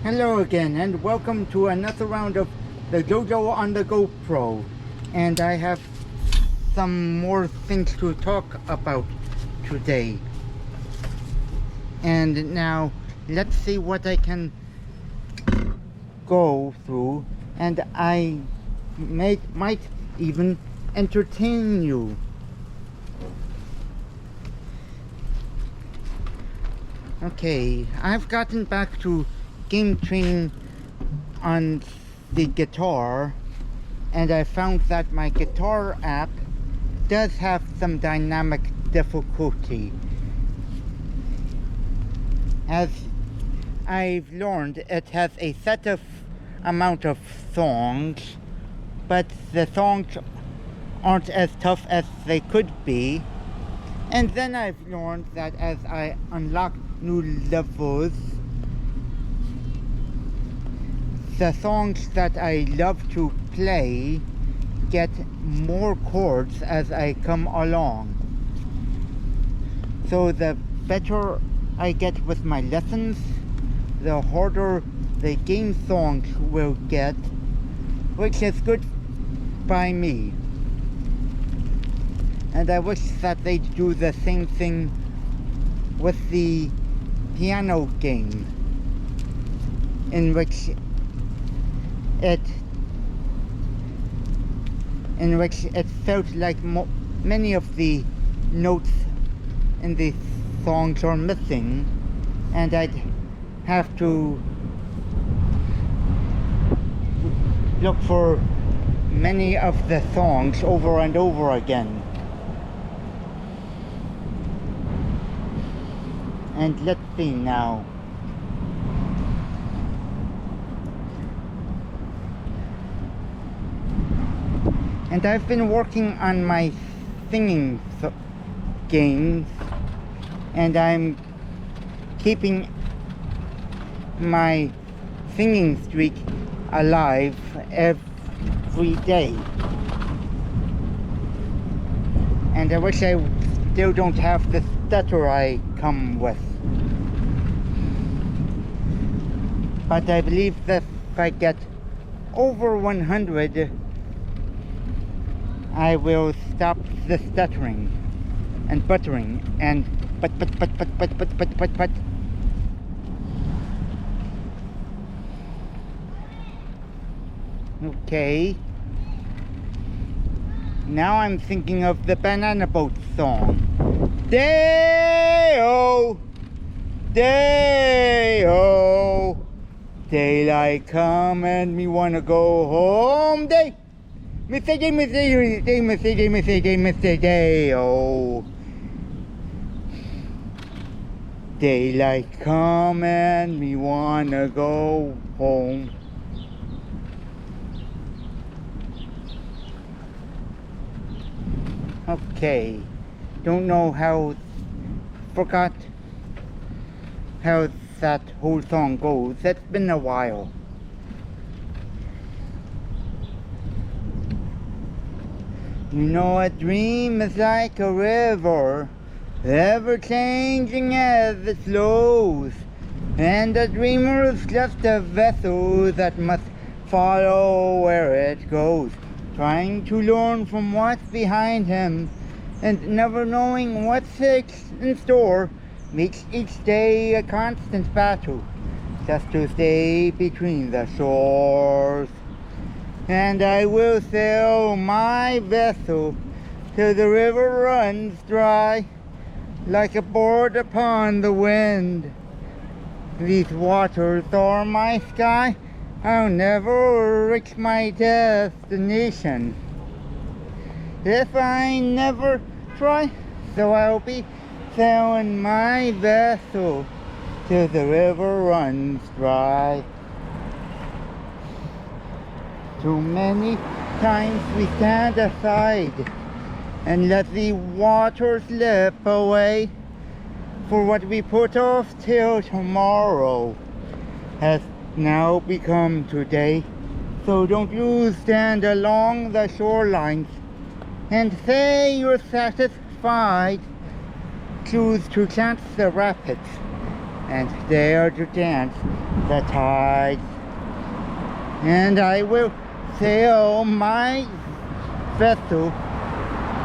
Hello again, and welcome to another round of the JoJo on the GoPro. And I have some more things to talk about today. And now, let's see what I can go through, and I might even entertain you. Okay, I've gotten back to game training on the guitar, and I found that my guitar app does have some dynamic difficulty. As I've learned, it has a set of amount of songs, but the songs aren't as tough as they could be. And then I've learned that as I unlock new levels, the songs that I love to play get more chords as I come along. So the better I get with my lessons, the harder the game songs will get, which is good by me. And I wish that they'd do the same thing with the piano game, in which it felt like many of the notes in the songs are missing, and I'd have to look for many of the songs over and over again. And let's see now. And I've been working on my singing games, and I'm keeping my singing streak alive every day. And I wish I still don't have the stutter I come with. But I believe that if I get over 100, I will stop the stuttering and buttering and but. Okay. Now I'm thinking of the Banana Boat song. Day-o, day-o, daylight come and me wanna go home. Mr. Day-o. Daylight come and me wanna go home. Okay, don't know forgot how that whole song goes. It's been a while. You know, a dream is like a river, ever changing as it flows, and a dreamer is just a vessel that must follow where it goes, trying to learn from what's behind him, and never knowing what's in store, makes each day a constant battle, just to stay between the shores. And I will sail my vessel till the river runs dry, like a board upon the wind. These waters are my sky, I'll never reach my destination if I never try. So I'll be sailing my vessel till the river runs dry. Too many times we stand aside and let the water slip away, for what we put off till tomorrow has now become today. So don't you stand along the shorelines and say you're satisfied. Choose to chant the rapids and dare to dance the tides, and I will sail my vessel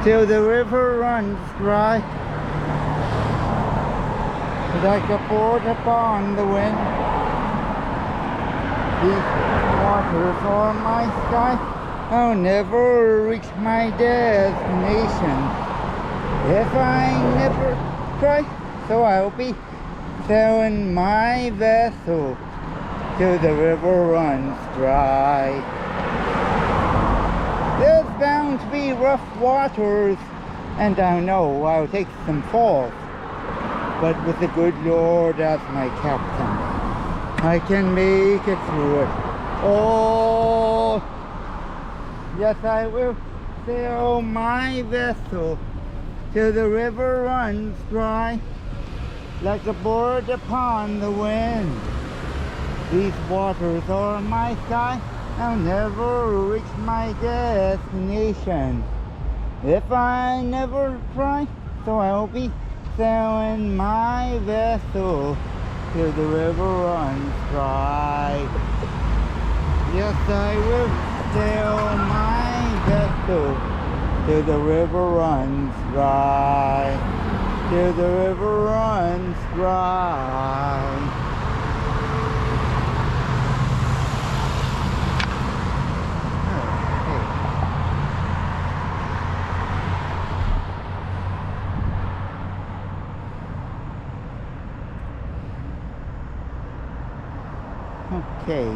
till the river runs dry, like a board upon the wind. These waters are my sky. I'll never reach my destination if I never try. So I'll be sailing my vessel till the river runs dry. There's bound to be rough waters, and I know I'll take some falls, but with the good Lord as my captain, I can make it through it. Oh, yes, I will sail my vessel till the river runs dry, like a bird upon the wind. These waters are my sky. I'll never reach my destination if I never try. So I'll be sailing my vessel till the river runs dry. Yes, I will sail my vessel till the river runs dry. Till the river runs dry. Okay.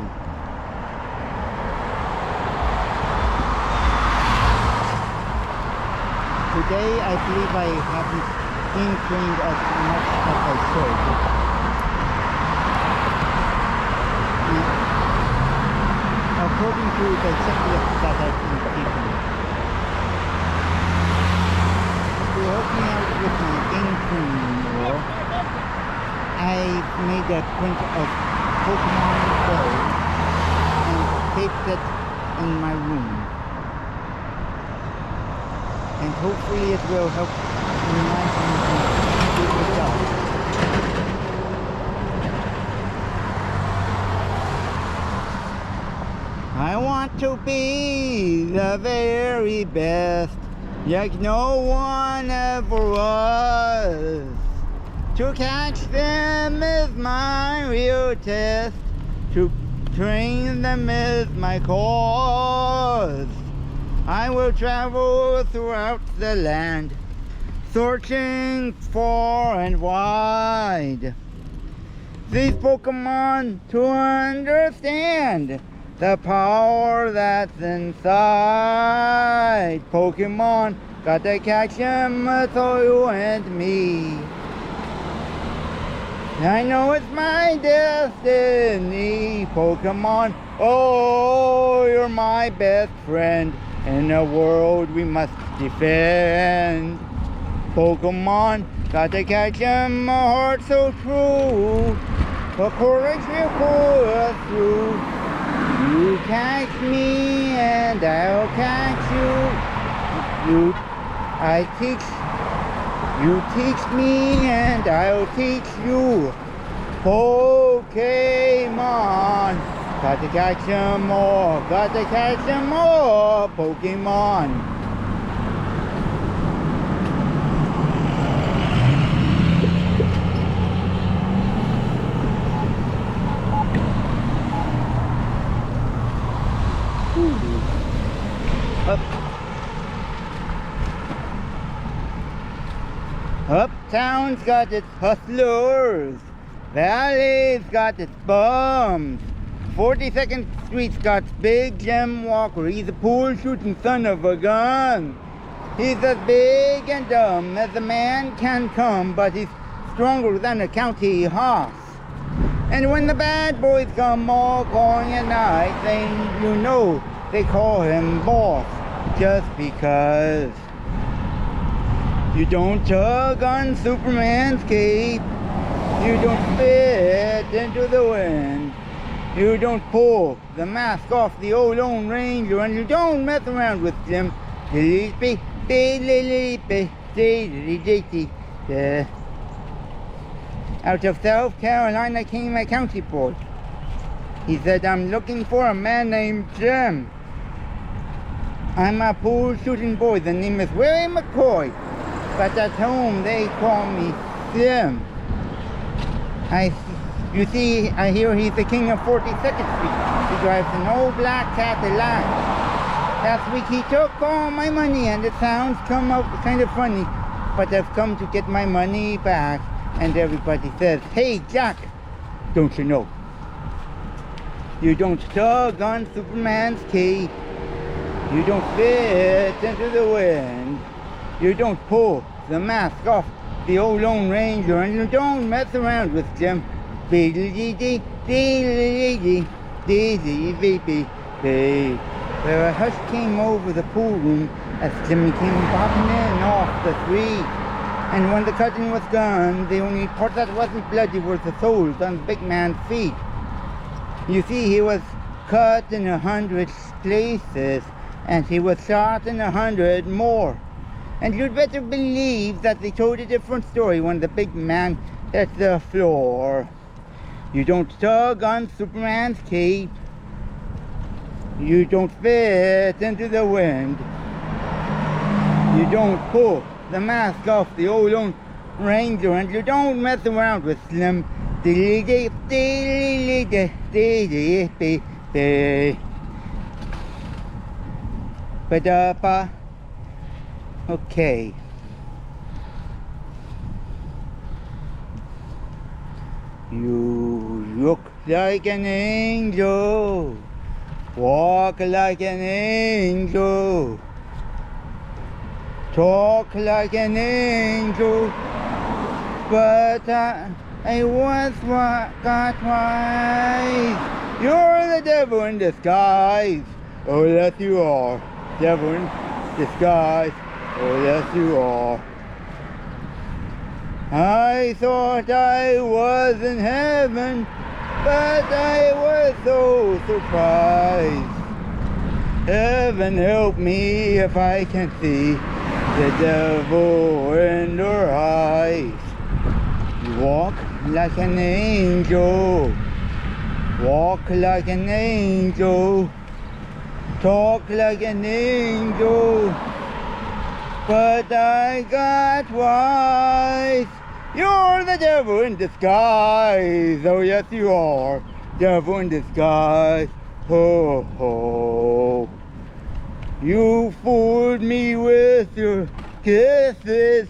Today I believe I haven't been trained as much as I should. According to the checklist that I've been keeping, to help me out with my game training more, I've made a print of Pokemon Go and taped it in my room, and hopefully it will help remind me to do the job. I want to be the very best, like no one ever was. To catch them is my real test. To train them is my cause. I will travel throughout the land, searching far and wide these Pokemon to understand the power that's inside. Pokemon, gotta catch them, it's all you and me. I know it's my destiny, Pokemon. Oh, you're my best friend in a world we must defend. Pokemon, gotta catch 'em, a heart so true. The courage will pull us through. You catch me and I'll catch you. You teach me and I'll teach you. Pokemon, gotta catch 'em all, gotta catch 'em all, Pokemon. Up. Uptown's got its hustlers, Valley's got its bums, 42nd Street's got Big Jim Walker. He's a pool shooting son of a gun. He's as big and dumb as a man can come, but he's stronger than a county horse. And when the bad boys come all calling at night, then you know they call him boss, just because. You don't tug on Superman's cape. You don't spit into the wind. You don't pull the mask off the old Lone Ranger, and you don't mess around with Jim. Out of South Carolina came a county boy He said, I'm looking for a man named Jim. I'm a pool shooting boy. The name is Willie McCoy. But at home they call me Slim. You see, I hear he's the king of 42nd Street. He drives an old black Cadillac. Last week he took all my money, and it sounds come out kind of funny, but I've come to get my money back. And everybody says, hey Jack, don't you know? You don't tug on Superman's cape. You don't fit into the wind. You don't pull the mask off the old Lone Ranger, and you don't mess around with Jim. Well, a hush came over the pool room as Jimmy came bobbing in off the street. And when the cutting was done, the only part that wasn't bloody were the soles on the big man's feet. You see, he was cut in 100 places, and he was shot in 100 more. And you'd better believe that they told a different story when the big man hit the floor. You don't tug on Superman's cape. You don't fit into the wind. You don't pull the mask off the old Lone Ranger, and you don't mess around with Slim. Okay. You look like an angel, walk like an angel, talk like an angel, but I once got wise. You're the devil in disguise. Oh yes you are, devil in disguise. Oh yes you are. I thought I was in heaven, but I was so surprised. Heaven help me if I can see the devil in your eyes. You walk like an angel, walk like an angel, talk like an angel, but I got wise. You're the devil in disguise. Oh yes you are, devil in disguise. Ho ho. You fooled me with your kisses.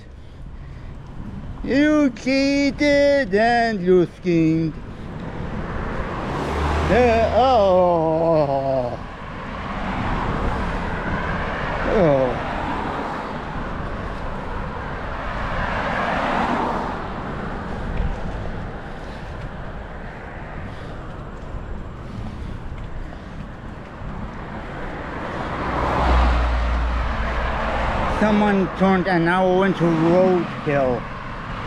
You cheated and you schemed. Oh. Oh. Someone turned an owl into roadkill.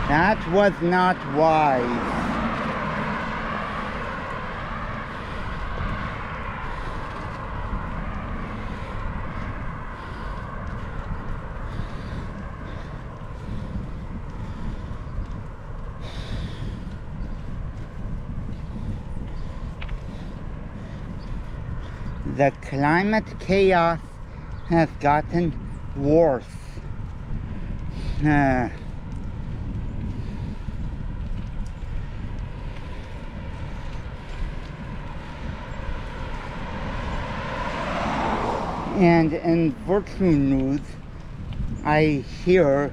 That was not wise. The climate chaos has gotten worse. And in virtual news, I hear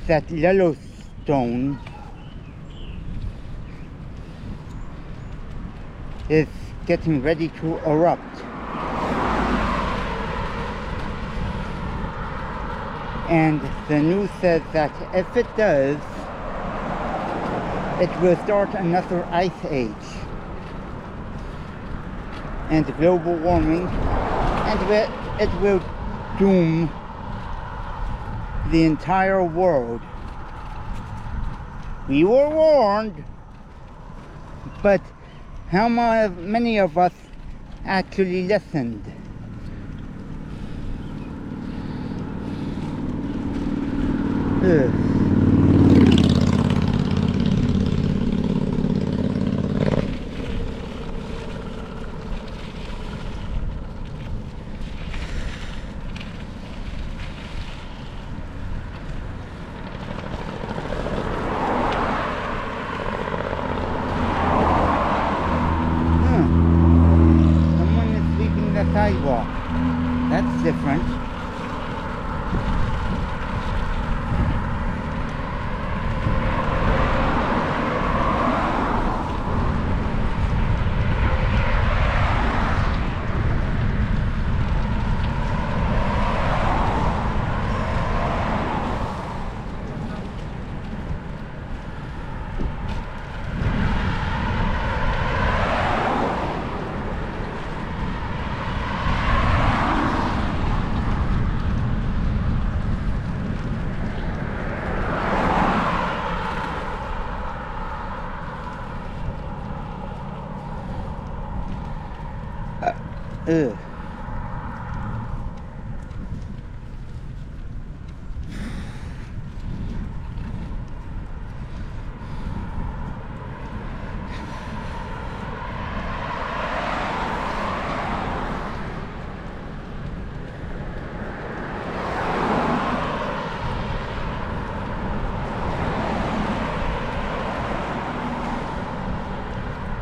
that Yellowstone is getting ready to erupt. And the news says that if it does, it will start another ice age and global warming, and it will doom the entire world. We were warned, but how many of us actually listened? Ugh. sidewalk. That's different. Ugh.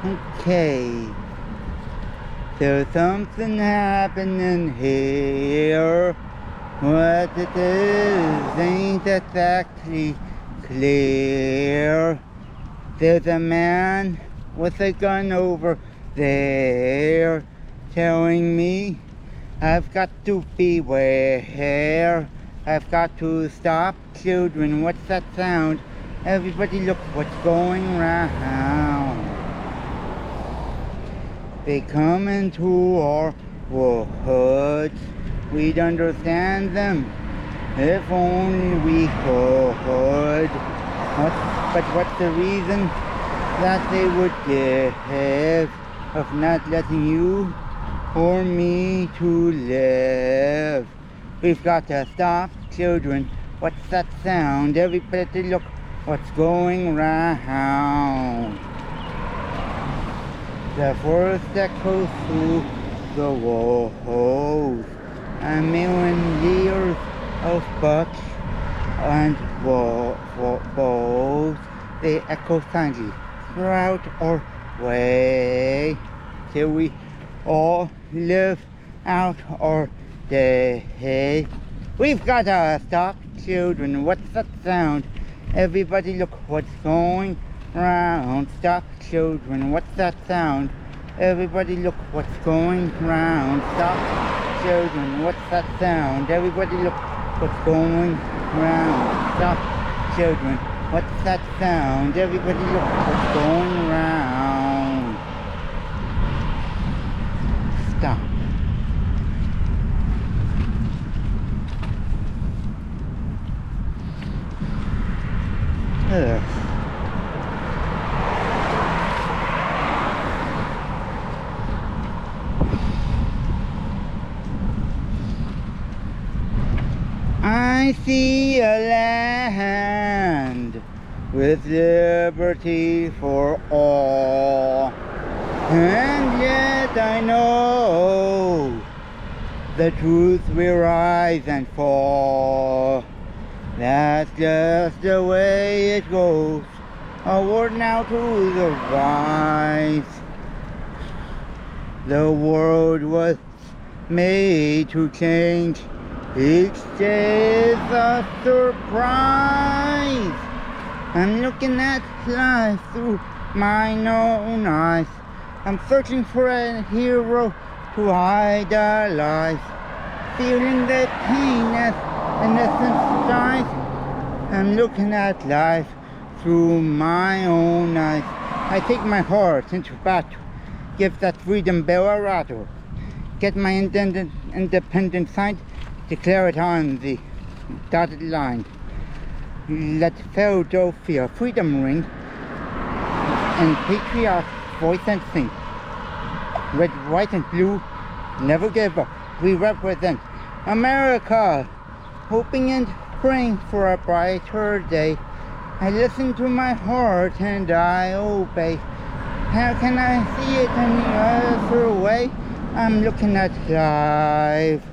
Okay. There's something happening here. What it is ain't exactly clear. There's a man with a gun over there telling me I've got to beware. I've got to stop children. What's that sound? Everybody look what's going round. They come into our woods. We'd understand them if only we could. But what's the reason that they would give of not letting you or me to live? We've got to stop children. What's that sound? Everybody look what's going round. The forest that goes through the walls. A million years of bucks and balls. They echo silently throughout our way till we all live out our day. We've got to stop children. What's that sound? Everybody look what's going round. Stop children. What's that sound? Everybody look what's going round. Stop children. What's that sound? Everybody look what's going round. Stop children. What's that sound? Everybody look what's going round. Stop. Ugh. I see a land with liberty for all, and yet I know the truth will rise and fall. That's just the way it goes. A word now to the wise. The world was made to change. Each day is a surprise. I'm looking at life through my own eyes. I'm searching for a hero to idolize. Feeling the pain as innocence dies. I'm looking at life through my own eyes. I take my heart into battle. Give that freedom bell a rattle. Get my independent side. Declare it on the dotted line. Let Philadelphia freedom ring and patriot voice and sing. Red, white and blue, never give up. We represent America, hoping and praying for a brighter day. I listen to my heart and I obey. How can I see it any other way? I'm looking at life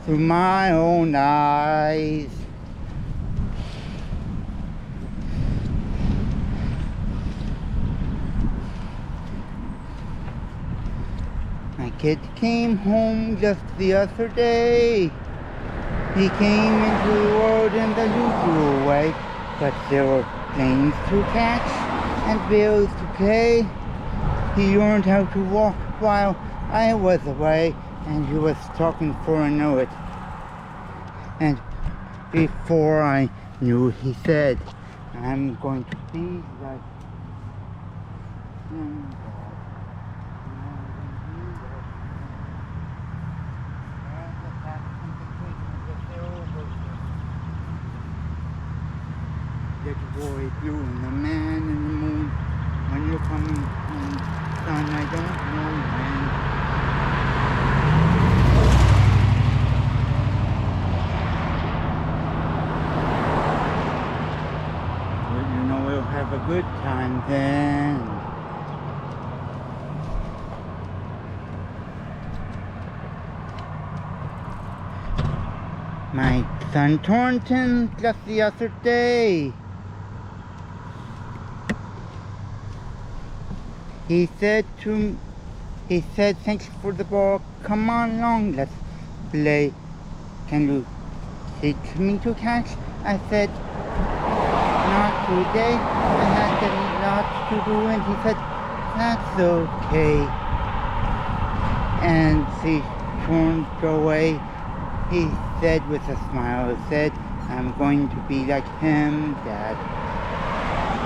through my own eyes. My kid came home just the other day. He came into the world in the usual way, but there were planes to catch and bills to pay. He learned how to walk while I was away, and he was talking before I knew it. And before I knew, he said, I'm going to be like him, God. Little boy blue and the man in the moon. When you're coming home, son, I don't know when. Well, you know we'll have a good time then. My son Thornton just the other day. He said, thanks for the ball. Come on along, let's play. Can you teach me to catch? I said, not today. I had a lot to do, and he said, that's okay. And he turned away. He said with a smile, I'm going to be like him, Dad.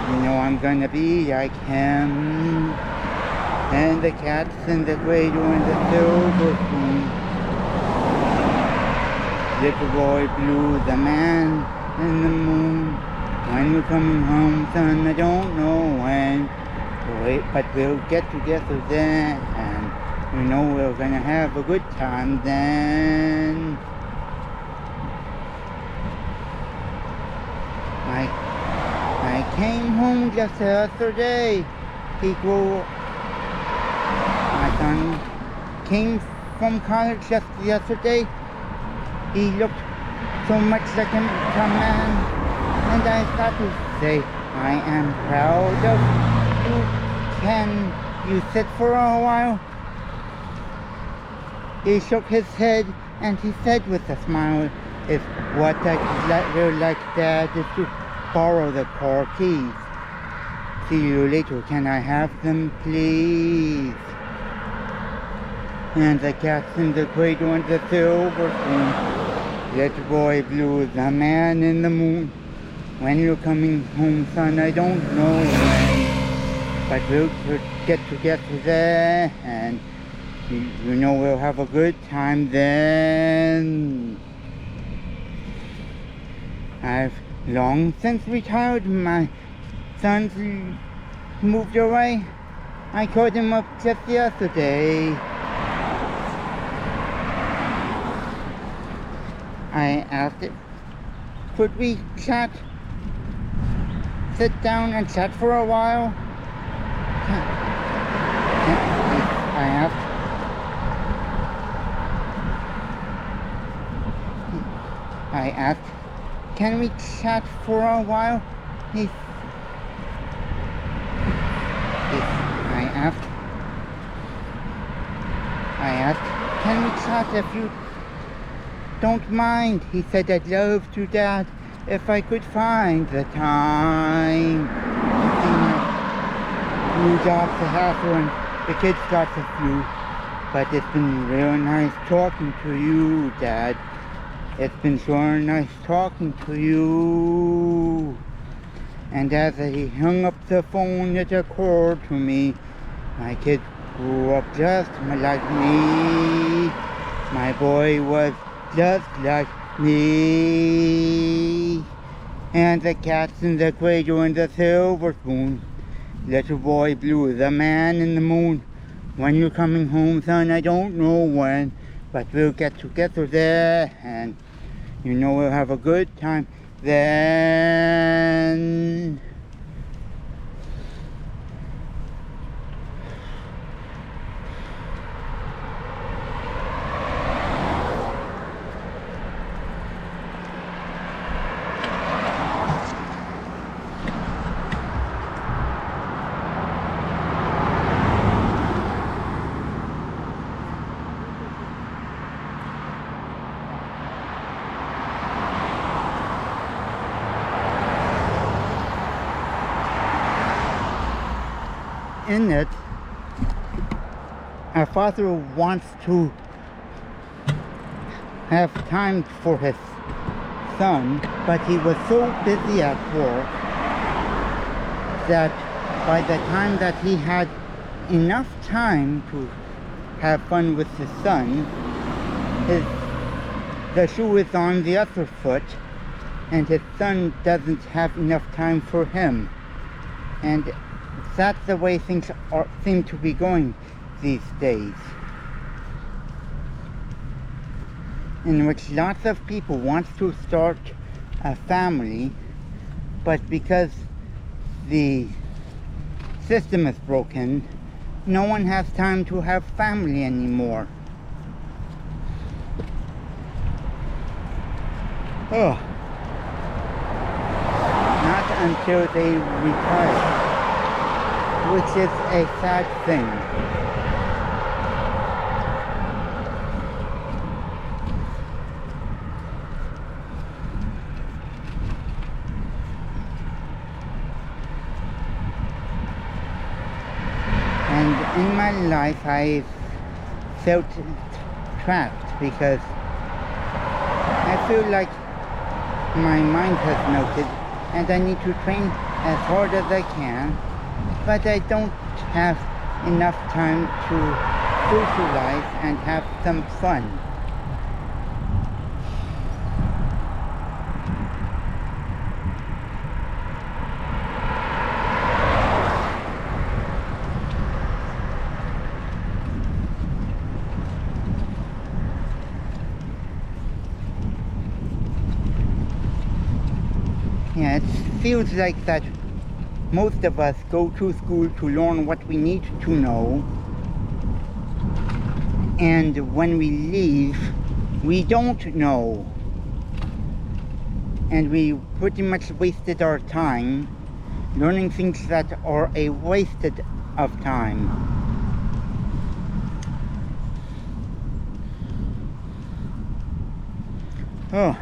You know I'm gonna be like him. And the cats in the cradle and the silver spoon. Little boy blue, the man in the moon. When you're coming home, son, I don't know when. Wait, but we'll get together then. And we know we're gonna have a good time then. I came home just the other day. My son came from college just the other day. He looked so much like a man, and I thought to say, I am proud of you. Can you sit for a while? He shook his head and he said with a smile, if what I'd like, Dad, is to borrow the car keys. See you later, can I have them, please? And the cat's in the cradle and the silver spoon. Little boy blue, the man in the moon. When you're coming home, son, I don't know when. But we'll get together there, and you know we'll have a good time then. I've long since retired. My son's moved away. I called him up just the other day. I asked if could we chat, sit down and chat for a while. I asked, can we chat for a while? I asked, can we chat if you don't mind? He said, I'd love to, Dad, if I could find the time. New jobs to have and the kids got a few. But it's been real nice talking to you, Dad. It's been so nice talking to you. And as he hung up the phone, it occurred to me, my kid grew up just like me. My boy was just like me. And the cat's in the cradle and the silver spoon. Little boy blue, the man in the moon. When you're coming home, son, I don't know when, but we'll get together there, and you know we'll have a good time then. in it, a father wants to have time for his son, but he was so busy at work that by the time that he had enough time to have fun with his son, the shoe is on the other foot, and his son doesn't have enough time for him. And that's the way things seem to be going these days, in which lots of people want to start a family, but because the system is broken, no one has time to have family anymore. Oh. Not until they retire, which is a sad thing. And in my life, I felt trapped because I feel like my mind has melted and I need to train as hard as I can, but I don't have enough time to socialize and have some fun. Yeah, it feels like that most of us go to school to learn what we need to know, and when we leave, we don't know. And we pretty much wasted our time learning things that are a wasted of time. Oh.